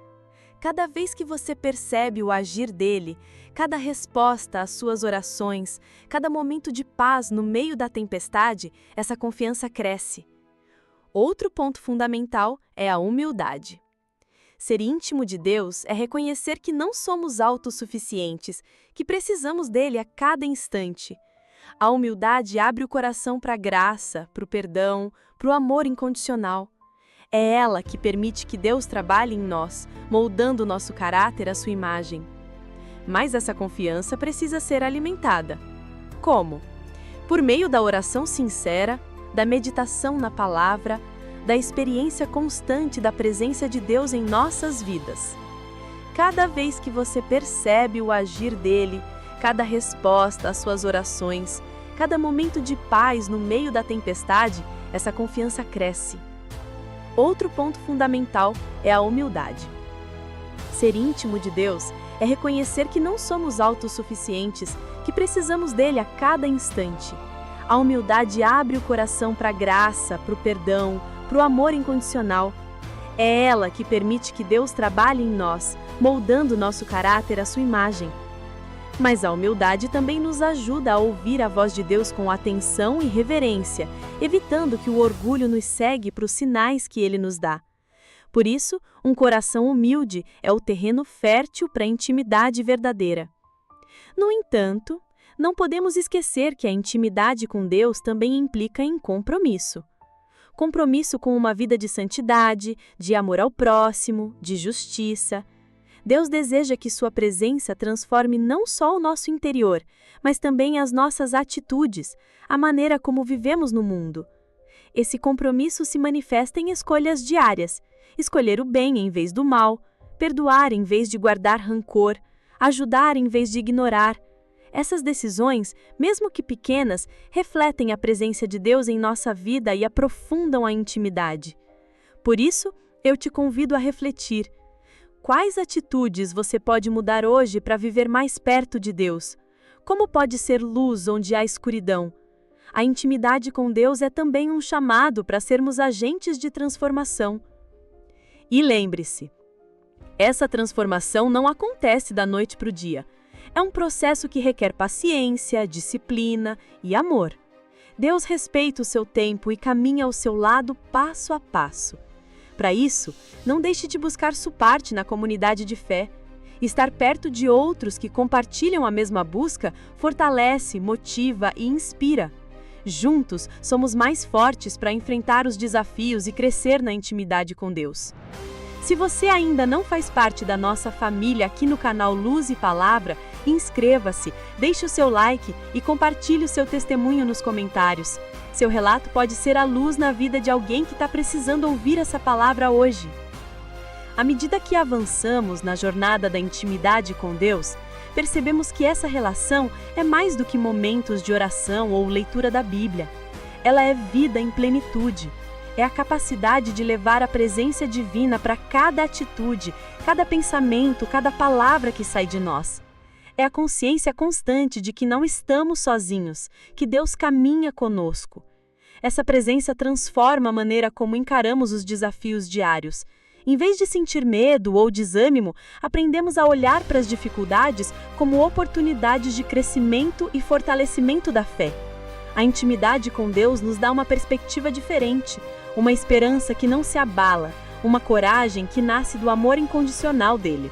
Cada vez que você percebe o agir dele, cada resposta às suas orações, cada momento de paz no meio da tempestade, essa confiança cresce. Outro ponto fundamental é a humildade. Ser íntimo de Deus é reconhecer que não somos autossuficientes, que precisamos dele a cada instante. A humildade abre o coração para a graça, para o perdão, para o amor incondicional. É ela que permite que Deus trabalhe em nós, moldando nosso caráter à sua imagem. Mas essa confiança precisa ser alimentada. Como? Por meio da oração sincera, da meditação na palavra, da experiência constante da presença de Deus em nossas vidas. Cada vez que você percebe o agir dele, cada resposta às suas orações, cada momento de paz no meio da tempestade, essa confiança cresce. Outro ponto fundamental é a humildade. Ser íntimo de Deus é reconhecer que não somos autossuficientes, que precisamos dele a cada instante. A humildade abre o coração para a graça, para o perdão, para o amor incondicional. É ela que permite que Deus trabalhe em nós, moldando nosso caráter à sua imagem. Mas a humildade também nos ajuda a ouvir a voz de Deus com atenção e reverência, evitando que o orgulho nos cegue para os sinais que ele nos dá. Por isso, um coração humilde é o terreno fértil para a intimidade verdadeira. No entanto, não podemos esquecer que a intimidade com Deus também implica em compromisso. Compromisso com uma vida de santidade, de amor ao próximo, de justiça. Deus deseja que sua presença transforme não só o nosso interior, mas também as nossas atitudes, a maneira como vivemos no mundo. Esse compromisso se manifesta em escolhas diárias, escolher o bem em vez do mal, perdoar em vez de guardar rancor, ajudar em vez de ignorar. Essas decisões, mesmo que pequenas, refletem a presença de Deus em nossa vida e aprofundam a intimidade. Por isso, eu te convido a refletir. Quais atitudes você pode mudar hoje para viver mais perto de Deus? Como pode ser luz onde há escuridão? A intimidade com Deus é também um chamado para sermos agentes de transformação. E lembre-se, essa transformação não acontece da noite para o dia. É um processo que requer paciência, disciplina e amor. Deus respeita o seu tempo e caminha ao seu lado passo a passo. Para isso, não deixe de buscar suporte na comunidade de fé. Estar perto de outros que compartilham a mesma busca fortalece, motiva e inspira. Juntos, somos mais fortes para enfrentar os desafios e crescer na intimidade com Deus. Se você ainda não faz parte da nossa família aqui no canal Luz e Palavra, inscreva-se, deixe o seu like e compartilhe o seu testemunho nos comentários. Seu relato pode ser a luz na vida de alguém que está precisando ouvir essa palavra hoje. À medida que avançamos na jornada da intimidade com Deus, percebemos que essa relação é mais do que momentos de oração ou leitura da Bíblia. Ela é vida em plenitude. É a capacidade de levar a presença divina para cada atitude, cada pensamento, cada palavra que sai de nós. É a consciência constante de que não estamos sozinhos, que Deus caminha conosco. Essa presença transforma a maneira como encaramos os desafios diários. Em vez de sentir medo ou desânimo, aprendemos a olhar para as dificuldades como oportunidades de crescimento e fortalecimento da fé. A intimidade com Deus nos dá uma perspectiva diferente, uma esperança que não se abala, uma coragem que nasce do amor incondicional dele.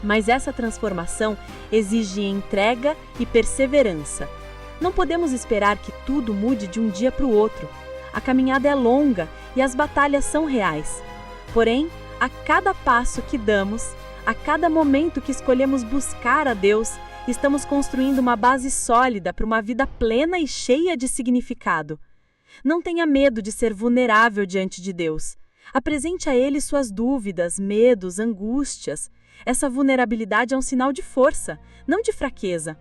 Mas essa transformação exige entrega e perseverança. Não podemos esperar que tudo mude de um dia para o outro. A caminhada é longa e as batalhas são reais. Porém, a cada passo que damos, a cada momento que escolhemos buscar a Deus, estamos construindo uma base sólida para uma vida plena e cheia de significado. Não tenha medo de ser vulnerável diante de Deus. Apresente a Ele suas dúvidas, medos, angústias. Essa vulnerabilidade é um sinal de força, não de fraqueza.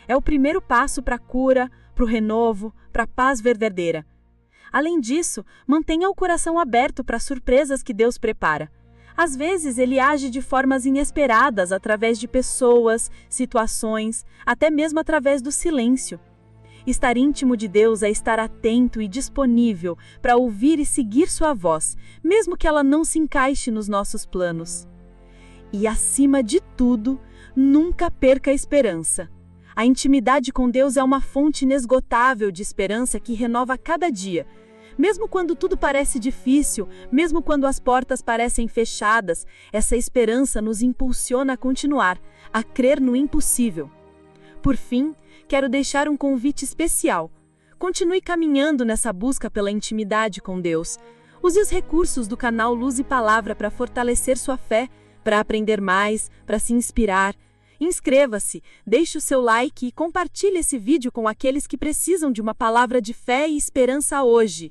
É o primeiro passo para a cura, para o renovo, para a paz verdadeira. Além disso, mantenha o coração aberto para as surpresas que Deus prepara. Às vezes, Ele age de formas inesperadas através de pessoas, situações, até mesmo através do silêncio. Estar íntimo de Deus é estar atento e disponível para ouvir e seguir sua voz, mesmo que ela não se encaixe nos nossos planos. E, acima de tudo, nunca perca a esperança. A intimidade com Deus é uma fonte inesgotável de esperança que renova a cada dia. Mesmo quando tudo parece difícil, mesmo quando as portas parecem fechadas, essa esperança nos impulsiona a continuar, a crer no impossível. Por fim, quero deixar um convite especial. Continue caminhando nessa busca pela intimidade com Deus. Use os recursos do canal Luz e Palavra para fortalecer sua fé, para aprender mais, para se inspirar. Inscreva-se, deixe o seu like e compartilhe esse vídeo com aqueles que precisam de uma palavra de fé e esperança hoje.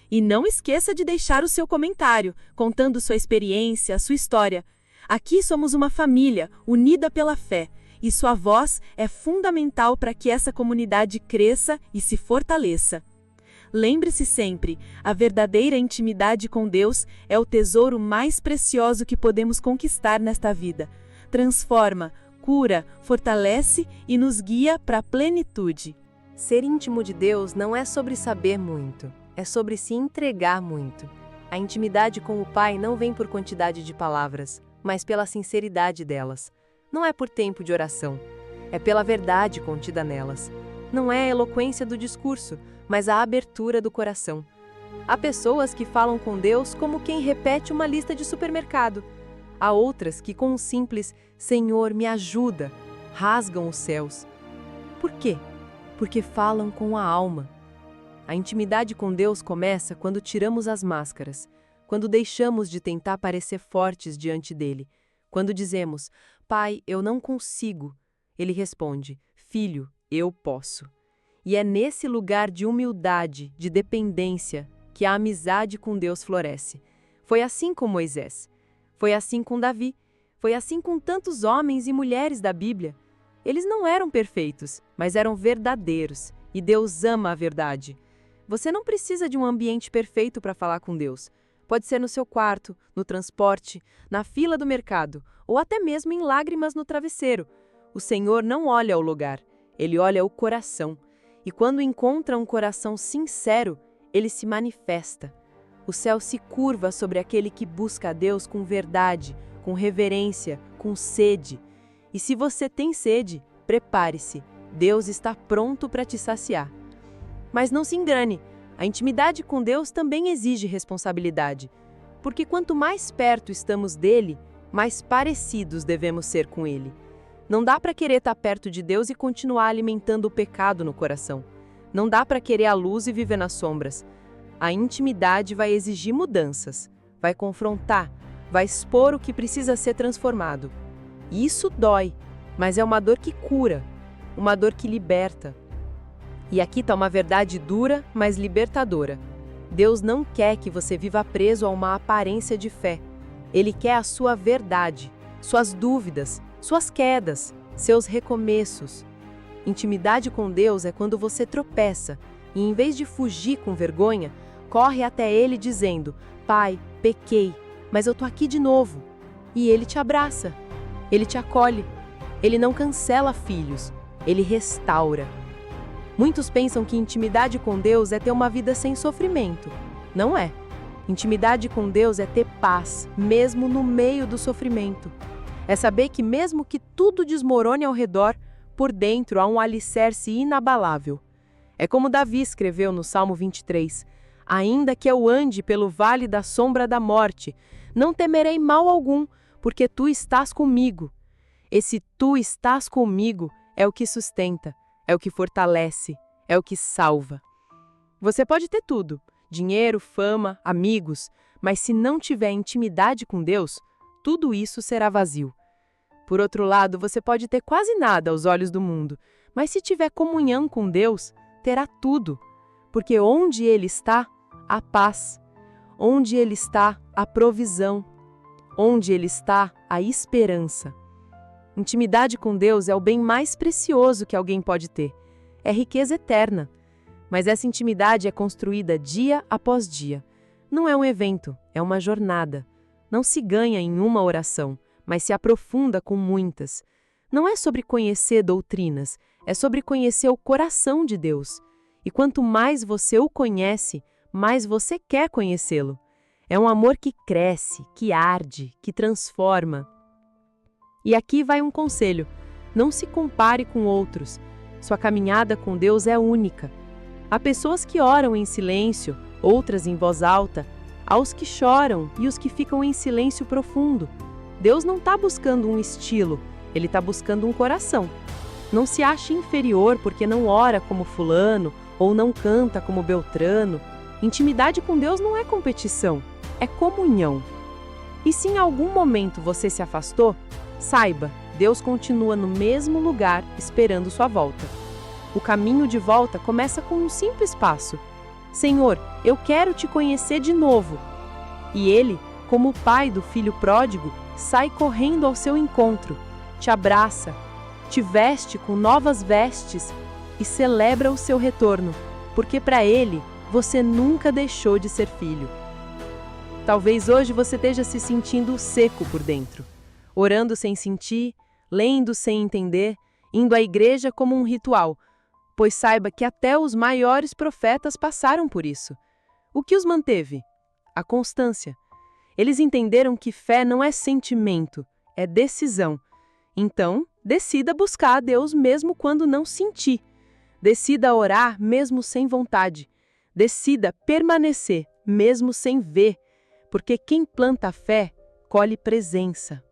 E não esqueça de deixar o seu comentário, contando sua experiência, sua história. Aqui somos uma família, unida pela fé, e sua voz é fundamental para que essa comunidade cresça e se fortaleça. Lembre-se sempre, a verdadeira intimidade com Deus é o tesouro mais precioso que podemos conquistar nesta vida. Transforma, cura, fortalece e nos guia para a plenitude. Ser íntimo de Deus não é sobre saber muito, é sobre se entregar muito. A intimidade com o Pai não vem por quantidade de palavras, mas pela sinceridade delas. Não é por tempo de oração, é pela verdade contida nelas. Não é a eloquência do discurso, mas a abertura do coração. Há pessoas que falam com Deus como quem repete uma lista de supermercado. Há outras que com um simples "Senhor, me ajuda", rasgam os céus. Por quê? Porque falam com a alma. A intimidade com Deus começa quando tiramos as máscaras, quando deixamos de tentar parecer fortes diante dele. Quando dizemos, "Pai, eu não consigo", ele responde, "Filho, eu posso". E é nesse lugar de humildade, de dependência, que a amizade com Deus floresce. Foi assim com Moisés. Foi assim com Davi. Foi assim com tantos homens e mulheres da Bíblia. Eles não eram perfeitos, mas eram verdadeiros. E Deus ama a verdade. Você não precisa de um ambiente perfeito para falar com Deus. Pode ser no seu quarto, no transporte, na fila do mercado, ou até mesmo em lágrimas no travesseiro. O Senhor não olha o lugar, Ele olha o coração. E quando encontra um coração sincero, Ele se manifesta. O céu se curva sobre aquele que busca a Deus com verdade, com reverência, com sede. E se você tem sede, prepare-se. Deus está pronto para te saciar. Mas não se engane, a intimidade com Deus também exige responsabilidade. Porque quanto mais perto estamos dele, mais parecidos devemos ser com ele. Não dá para querer estar perto de Deus e continuar alimentando o pecado no coração. Não dá para querer a luz e viver nas sombras. A intimidade vai exigir mudanças, vai confrontar, vai expor o que precisa ser transformado. E isso dói, mas é uma dor que cura, uma dor que liberta. E aqui está uma verdade dura, mas libertadora. Deus não quer que você viva preso a uma aparência de fé. Ele quer a sua verdade, suas dúvidas, suas quedas, seus recomeços. Intimidade com Deus é quando você tropeça e, em vez de fugir com vergonha, corre até ele dizendo: Pai, pequei, mas eu tô aqui de novo. E ele te abraça, ele te acolhe, ele não cancela filhos, ele restaura. Muitos pensam que intimidade com Deus é ter uma vida sem sofrimento. Não é. Intimidade com Deus é ter paz, mesmo no meio do sofrimento. É saber que mesmo que tudo desmorone ao redor, por dentro há um alicerce inabalável. É como Davi escreveu no Salmo 23, ainda que eu ande pelo vale da sombra da morte, não temerei mal algum, porque tu estás comigo. Esse tu estás comigo é o que sustenta, é o que fortalece, é o que salva. Você pode ter tudo, dinheiro, fama, amigos, mas se não tiver intimidade com Deus, tudo isso será vazio. Por outro lado, você pode ter quase nada aos olhos do mundo, mas se tiver comunhão com Deus, terá tudo, porque onde Ele está, há paz. Onde Ele está, há provisão. Onde Ele está, há esperança. Intimidade com Deus é o bem mais precioso que alguém pode ter. É riqueza eterna. Mas essa intimidade é construída dia após dia. Não é um evento, é uma jornada. Não se ganha em uma oração, mas se aprofunda com muitas. Não é sobre conhecer doutrinas, é sobre conhecer o coração de Deus. E quanto mais você o conhece, mais você quer conhecê-lo. É um amor que cresce, que arde, que transforma. E aqui vai um conselho: não se compare com outros. Sua caminhada com Deus é única. Há pessoas que oram em silêncio, outras em voz alta. Há os que choram e os que ficam em silêncio profundo. Deus não está buscando um estilo, Ele está buscando um coração. Não se ache inferior porque não ora como fulano ou não canta como Beltrano. Intimidade com Deus não é competição, é comunhão. E se em algum momento você se afastou, saiba, Deus continua no mesmo lugar esperando sua volta. O caminho de volta começa com um simples passo. Senhor, eu quero te conhecer de novo. E Ele, como o pai do filho pródigo, sai correndo ao seu encontro, te abraça, te veste com novas vestes e celebra o seu retorno, porque para Ele você nunca deixou de ser filho. Talvez hoje você esteja se sentindo seco por dentro, orando sem sentir, lendo sem entender, indo à igreja como um ritual, pois saiba que até os maiores profetas passaram por isso. O que os manteve? A constância. Eles entenderam que fé não é sentimento, é decisão. Então, decida buscar a Deus mesmo quando não sentir. Decida orar mesmo sem vontade. Decida permanecer mesmo sem ver, porque quem planta fé, colhe presença.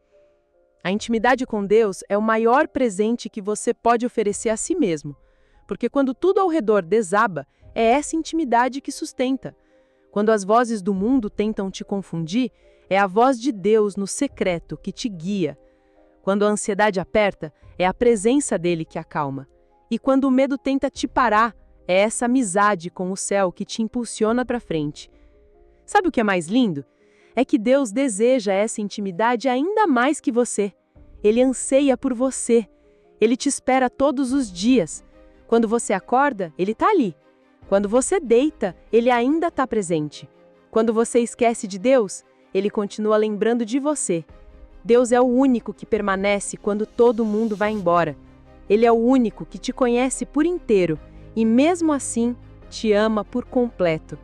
A intimidade com Deus é o maior presente que você pode oferecer a si mesmo, porque quando tudo ao redor desaba, é essa intimidade que sustenta. Quando as vozes do mundo tentam te confundir, é a voz de Deus no secreto que te guia. Quando a ansiedade aperta, é a presença dele que acalma. E quando o medo tenta te parar, é essa amizade com o céu que te impulsiona para frente. Sabe o que é mais lindo? É que Deus deseja essa intimidade ainda mais que você. Ele anseia por você. Ele te espera todos os dias. Quando você acorda, Ele está ali. Quando você deita, Ele ainda está presente. Quando você esquece de Deus, Ele continua lembrando de você. Deus é o único que permanece quando todo mundo vai embora. Ele é o único que te conhece por inteiro e, mesmo assim, te ama por completo.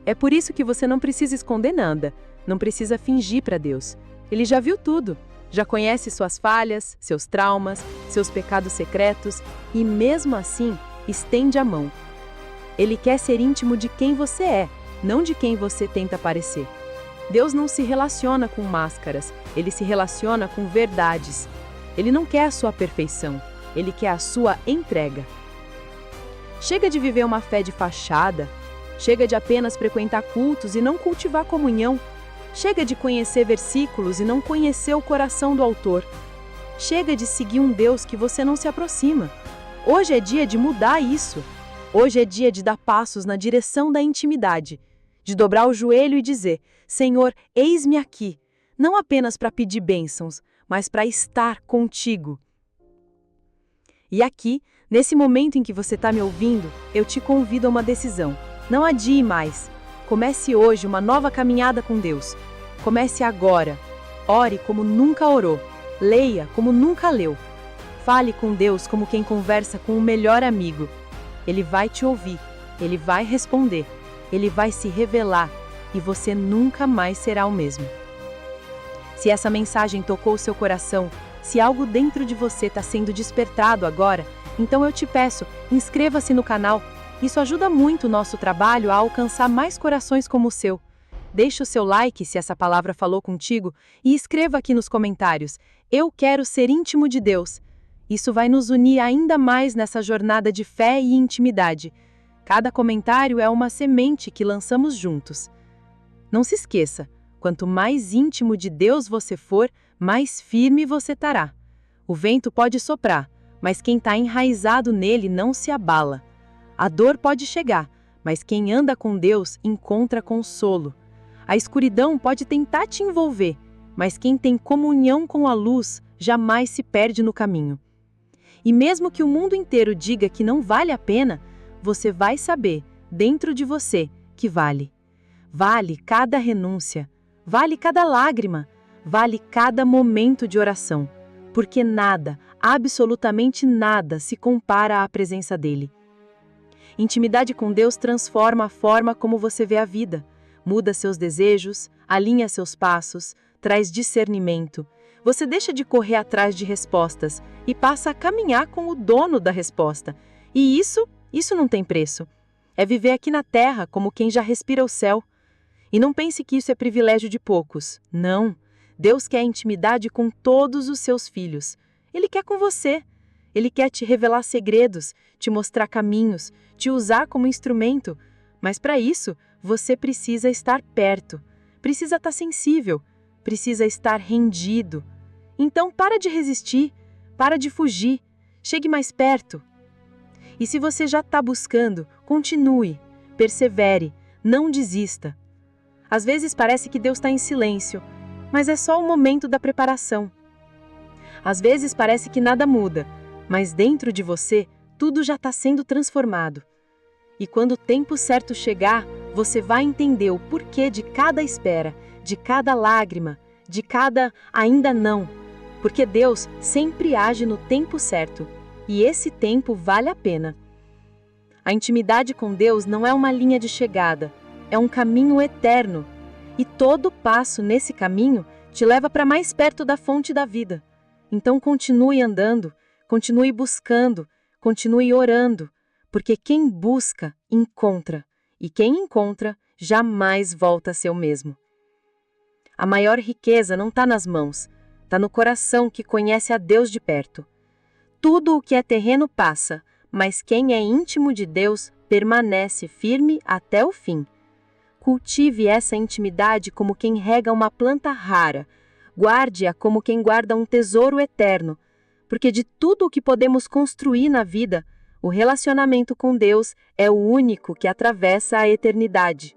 É por isso que você não precisa esconder nada, não precisa fingir para Deus. Ele já viu tudo, já conhece suas falhas, seus traumas, seus pecados secretos e, mesmo assim, estende a mão. Ele quer ser íntimo de quem você é, não de quem você tenta parecer. Deus não se relaciona com máscaras, Ele se relaciona com verdades. Ele não quer a sua perfeição, Ele quer a sua entrega. Chega de viver uma fé de fachada, chega de apenas frequentar cultos e não cultivar comunhão, chega de conhecer versículos e não conhecer o coração do autor. Chega de seguir um Deus que você não se aproxima. Hoje é dia de mudar isso. Hoje é dia de dar passos na direção da intimidade, de dobrar o joelho e dizer: Senhor, eis-me aqui, não apenas para pedir bênçãos, mas para estar contigo. E aqui, nesse momento em que você está me ouvindo, eu te convido a uma decisão. Não adie mais. Comece hoje uma nova caminhada com Deus. Comece agora. Ore como nunca orou. Leia como nunca leu. Fale com Deus como quem conversa com o melhor amigo. Ele vai te ouvir, ele vai responder, ele vai se revelar e você nunca mais será o mesmo. Se essa mensagem tocou o seu coração, se algo dentro de você está sendo despertado agora, então eu te peço, inscreva-se no canal. Isso ajuda muito o nosso trabalho a alcançar mais corações como o seu. Deixe o seu like se essa palavra falou contigo e escreva aqui nos comentários: eu quero ser íntimo de Deus. Isso vai nos unir ainda mais nessa jornada de fé e intimidade. Cada comentário é uma semente que lançamos juntos. Não se esqueça, quanto mais íntimo de Deus você for, mais firme você estará. O vento pode soprar, mas quem está enraizado nele não se abala. A dor pode chegar, mas quem anda com Deus encontra consolo. A escuridão pode tentar te envolver, mas quem tem comunhão com a luz jamais se perde no caminho. E mesmo que o mundo inteiro diga que não vale a pena, você vai saber, dentro de você, que vale. Vale cada renúncia, vale cada lágrima, vale cada momento de oração, porque nada, absolutamente nada, se compara à presença dele. Intimidade com Deus transforma a forma como você vê a vida, muda seus desejos, alinha seus passos, traz discernimento. Você deixa de correr atrás de respostas e passa a caminhar com o dono da resposta. E isso não tem preço. É viver aqui na terra como quem já respira o céu. E não pense que isso é privilégio de poucos. Não. Deus quer intimidade com todos os seus filhos. Ele quer com você. Ele quer te revelar segredos, te mostrar caminhos, te usar como instrumento. Mas para isso, você precisa estar perto. Precisa estar sensível. Precisa estar rendido. Então para de resistir, para de fugir, chegue mais perto. E se você já está buscando, continue, persevere, não desista. Às vezes parece que Deus está em silêncio, mas é só o momento da preparação. Às vezes parece que nada muda, mas dentro de você tudo já está sendo transformado. E quando o tempo certo chegar, você vai entender o porquê de cada espera, de cada lágrima, de cada ainda não. Porque Deus sempre age no tempo certo, e esse tempo vale a pena. A intimidade com Deus não é uma linha de chegada, é um caminho eterno, e todo passo nesse caminho te leva para mais perto da fonte da vida. Então continue andando, continue buscando, continue orando, porque quem busca, encontra, e quem encontra, jamais volta a ser o mesmo. A maior riqueza não está nas mãos, está no coração que conhece a Deus de perto. Tudo o que é terreno passa, mas quem é íntimo de Deus permanece firme até o fim. Cultive essa intimidade como quem rega uma planta rara, guarde-a como quem guarda um tesouro eterno, porque de tudo o que podemos construir na vida, o relacionamento com Deus é o único que atravessa a eternidade.